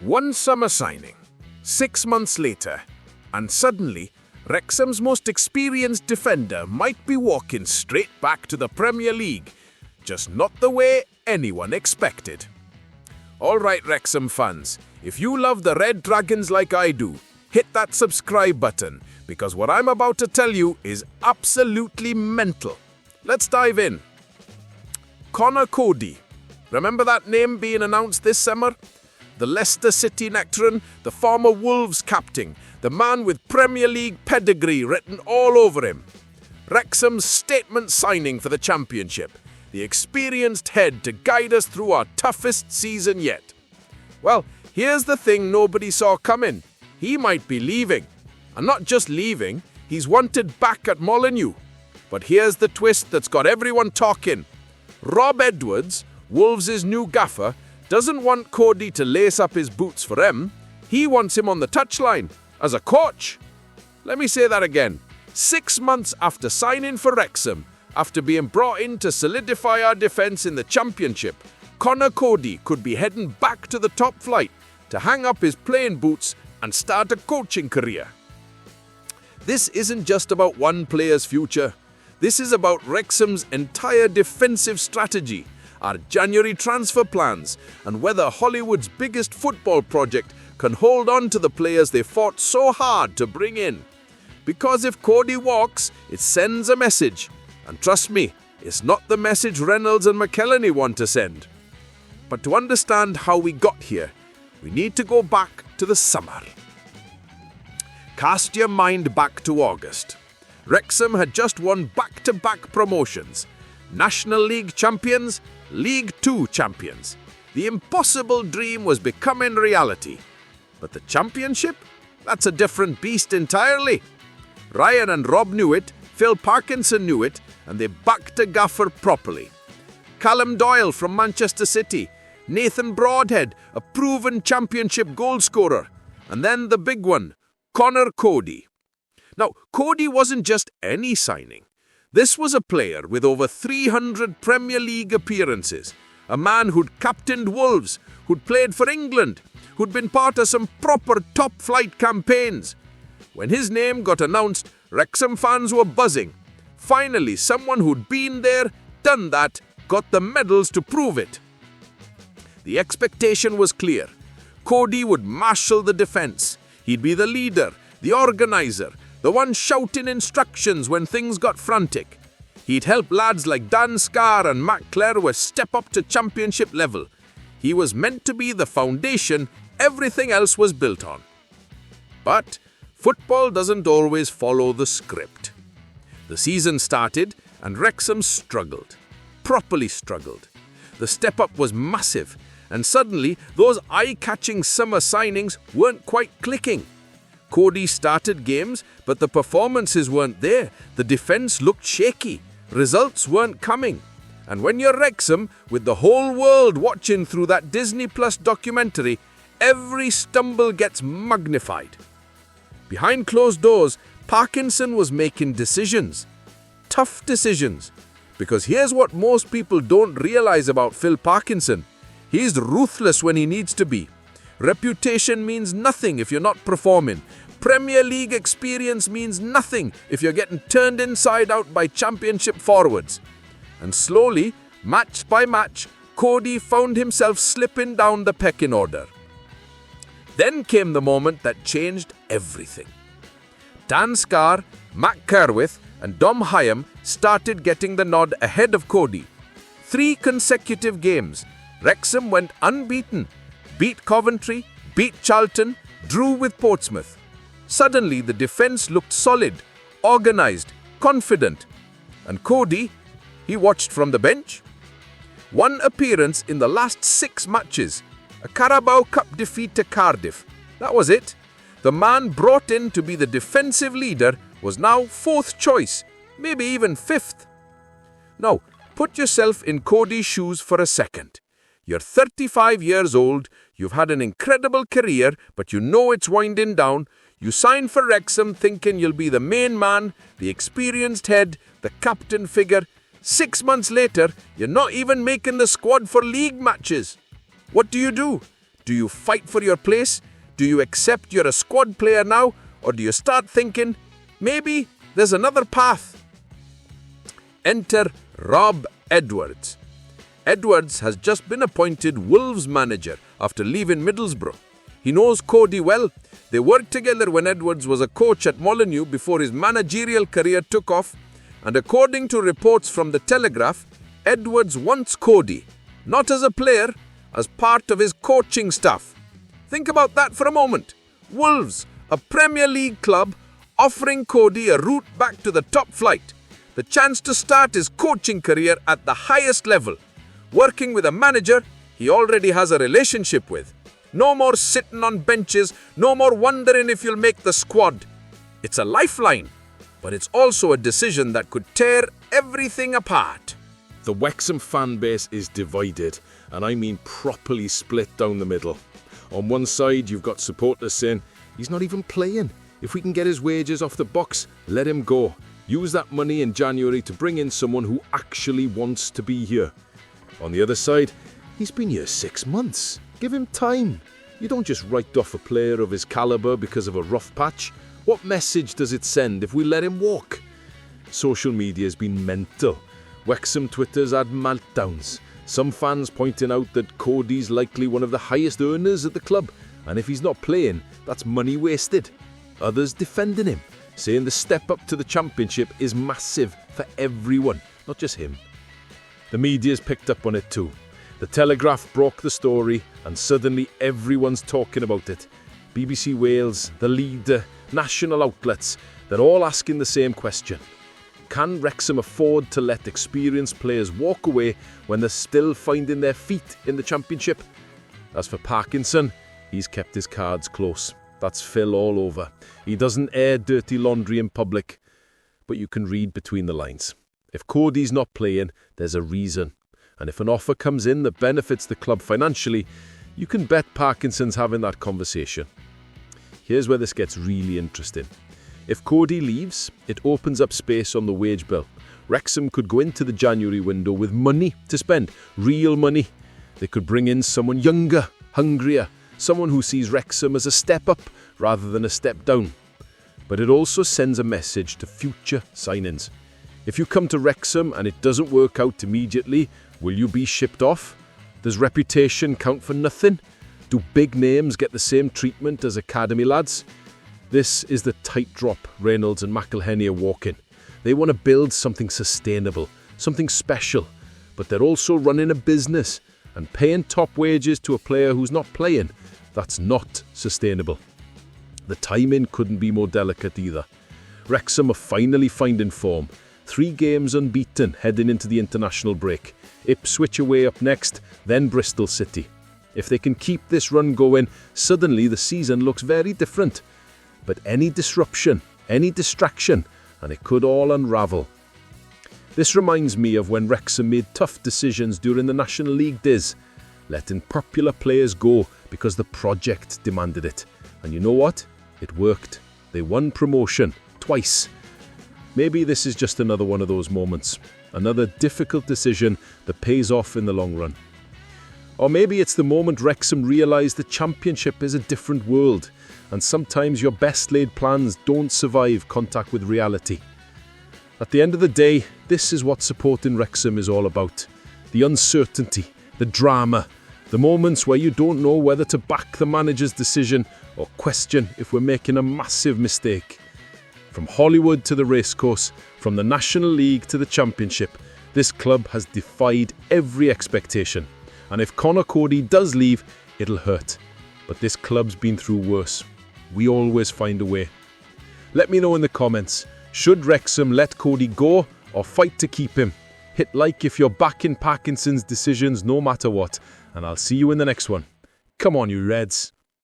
One summer signing, 6 months later, and suddenly, Wrexham's most experienced defender might be walking straight back to the Premier League, just not the way anyone expected. Alright Wrexham fans, if you love the Red Dragons like I do, hit that subscribe button, because what I'm about to tell you is absolutely mental. Let's dive in. Conor Coady. Remember that name being announced this summer? The Leicester City veteran, the former Wolves captain, the man with Premier League pedigree written all over him. Wrexham's statement signing for the Championship, the experienced head to guide us through our toughest season yet. Well, here's the thing nobody saw coming. He might be leaving. And not just leaving, he's wanted back at Molineux. But here's the twist that's got everyone talking. Rob Edwards, Wolves' new gaffer, doesn't want Coady to lace up his boots for him. He wants him on the touchline, as a coach. Let me say that again. 6 months after signing for Wrexham, after being brought in to solidify our defence in the Championship, Conor Coady could be heading back to the top flight to hang up his playing boots and start a coaching career. This isn't just about one player's future. This is about Wrexham's entire defensive strategy, our January transfer plans, and whether Hollywood's biggest football project can hold on to the players they fought so hard to bring in. Because if Coady walks, it sends a message. And trust me, it's not the message Reynolds and McElhenney want to send. But to understand how we got here, we need to go back to the summer. Cast your mind back to August. Wrexham had just won back-to-back promotions. National League champions, League Two champions. The impossible dream was becoming reality. But the Championship? That's a different beast entirely. Ryan and Rob knew it, Phil Parkinson knew it, and they backed a gaffer properly. Callum Doyle from Manchester City, Nathan Broadhead, a proven Championship goalscorer, and then the big one, Conor Coady. Now, Coady wasn't just any signing. This was a player with over 300 Premier League appearances, a man who'd captained Wolves, who'd played for England, who'd been part of some proper top-flight campaigns. When his name got announced, Wrexham fans were buzzing. Finally, someone who'd been there, done that, got the medals to prove it. The expectation was clear. Coady would marshal the defence. He'd be the leader, the organiser, the one shouting instructions when things got frantic. He'd help lads like Dan Scarr and Matt Clerwood step up to Championship level. He was meant to be the foundation everything else was built on. But football doesn't always follow the script. The season started and Wrexham struggled. Properly struggled. The step-up was massive, and suddenly those eye-catching summer signings weren't quite clicking. Coady started games, but the performances weren't there. The defence looked shaky. Results weren't coming. And when you're Wrexham, with the whole world watching through that Disney Plus documentary, every stumble gets magnified. Behind closed doors, Parkinson was making decisions. Tough decisions. Because here's what most people don't realise about Phil Parkinson. He's ruthless when he needs to be. Reputation means nothing if you're not performing. Premier League experience means nothing if you're getting turned inside out by Championship forwards. And slowly, match by match, Coady found himself slipping down the pecking order. Then came the moment that changed everything. Dan Scarr, Matt Clerwood, and Dom Hyam started getting the nod ahead of Coady. 3 consecutive games, Wrexham went unbeaten, beat Coventry, beat Charlton, drew with Portsmouth. Suddenly, the defence looked solid, organised, confident. And Coady, he watched from the bench. 1 appearance in the last 6 matches, a Carabao Cup defeat to Cardiff. That was it. The man brought in to be the defensive leader was now 4th choice, maybe even 5th. Now, put yourself in Coady's shoes for a second. You're 35 years old, you've had an incredible career, but you know it's winding down. You sign for Wrexham thinking you'll be the main man, the experienced head, the captain figure. 6 months later, you're not even making the squad for league matches. What do? Do you fight for your place? Do you accept you're a squad player now? Or do you start thinking, maybe there's another path? Enter Rob Edwards. Edwards has just been appointed Wolves manager after leaving Middlesbrough. He knows Coady well. They worked together when Edwards was a coach at Molineux before his managerial career took off. And according to reports from The Telegraph, Edwards wants Coady, not as a player, as part of his coaching staff. Think about that for a moment. Wolves, a Premier League club, offering Coady a route back to the top flight. The chance to start his coaching career at the highest level, working with a manager he already has a relationship with. No more sitting on benches, no more wondering if you'll make the squad. It's a lifeline, but it's also a decision that could tear everything apart. The Wrexham fan base is divided, and I mean properly split down the middle. On one side, you've got supporters saying, he's not even playing. If we can get his wages off the box, let him go. Use that money in January to bring in someone who actually wants to be here. On the other side, he's been here 6 months. Give him time. You don't just write off a player of his calibre because of a rough patch. What message does it send if we let him walk? Social media has been mental. Wrexham Twitters had meltdowns. Some fans pointing out that Coady's likely one of the highest earners at the club, and if he's not playing, that's money wasted. Others defending him, saying the step up to the Championship is massive for everyone, not just him. The media's picked up on it too. The Telegraph broke the story and suddenly everyone's talking about it. BBC Wales, The Leader, national outlets, they're all asking the same question. Can Wrexham afford to let experienced players walk away when they're still finding their feet in the Championship? As for Parkinson, he's kept his cards close. That's Phil all over. He doesn't air dirty laundry in public, but you can read between the lines. If Coady's not playing, there's a reason. And if an offer comes in that benefits the club financially, you can bet Parkinson's having that conversation. Here's where this gets really interesting. If Coady leaves, it opens up space on the wage bill. Wrexham could go into the January window with money to spend, real money. They could bring in someone younger, hungrier, someone who sees Wrexham as a step up rather than a step down. But it also sends a message to future signings. If you come to Wrexham and it doesn't work out immediately, will you be shipped off? Does reputation count for nothing? Do big names get the same treatment as academy lads? This is the tightrope Reynolds and McElhenney are walking. They want to build something sustainable, something special, but they're also running a business, and paying top wages to a player who's not playing, that's not sustainable. The timing couldn't be more delicate either. Wrexham are finally finding form. 3 games unbeaten heading into the international break. Ipswich away up next, then Bristol City. If they can keep this run going, suddenly the season looks very different. But any disruption, any distraction, and it could all unravel. This reminds me of when Wrexham made tough decisions during the National League days, letting popular players go because the project demanded it. And you know what? It worked. They won promotion twice. Maybe this is just another one of those moments, another difficult decision that pays off in the long run. Or maybe it's the moment Wrexham realise the Championship is a different world, and sometimes your best laid plans don't survive contact with reality. At the end of the day, this is what supporting Wrexham is all about. The uncertainty, the drama, the moments where you don't know whether to back the manager's decision or question if we're making a massive mistake. From Hollywood to the racecourse, from the National League to the Championship, this club has defied every expectation. And if Conor Coady does leave, it'll hurt. But this club's been through worse. We always find a way. Let me know in the comments, should Wrexham let Coady go or fight to keep him? Hit like if you're backing Parkinson's decisions no matter what, and I'll see you in the next one. Come on, you Reds.